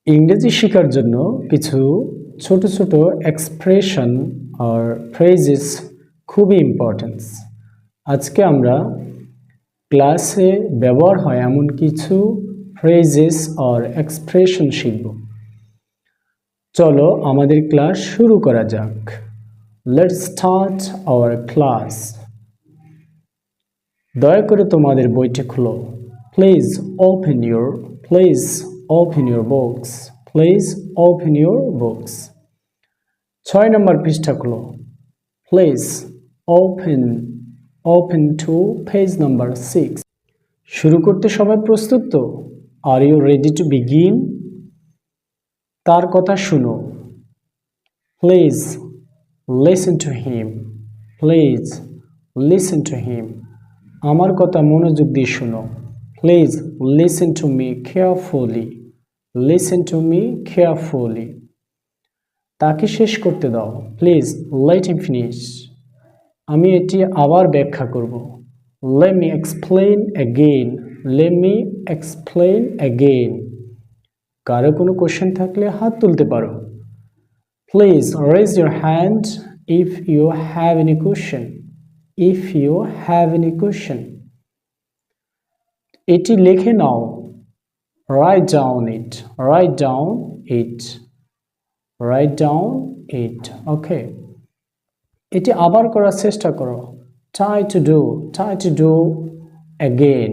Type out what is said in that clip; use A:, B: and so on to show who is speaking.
A: ইংরেজি শেখার জন্য কিছু ছোট ছোট এক্সপ্রেশন আর ফ্রেজেস খুবই ইম্পর্টেন্ট। আজকে আমরা ক্লাসে ব্যবহার হয় এমন কিছু ফ্রেজেস আর এক্সপ্রেশন শিখব। চলো আমাদের ক্লাস শুরু করা যাক। Let's start our class. দয়া করে তোমাদের বইটি খুলো। Please open your books. Please open your books. 6 নম্বর পৃষ্ঠা খুলো। Please open to page number 6। শুরু করতে সবাই প্রস্তুত তো? Are you ready to begin? তার কথা শুনো। Please listen to him. Please listen to him. আমার কথা মনোযোগ দিয়ে শুনো। Please listen to me carefully. Listen to me carefully. তাকে শেষ করতে দাও। Please let him finish. আমি এটি আবার ব্যাখ্যা করব। Let me explain again. Let me explain again. কারো কোনো কোশ্চেন থাকলে হাত তুলতে পারো। Please raise your hand if you have any question. If you have any question. এটি লিখে নাও। Write down it. Write down it. Write down it. Okay, এটি আবার করার চেষ্টা করো। Try to do again.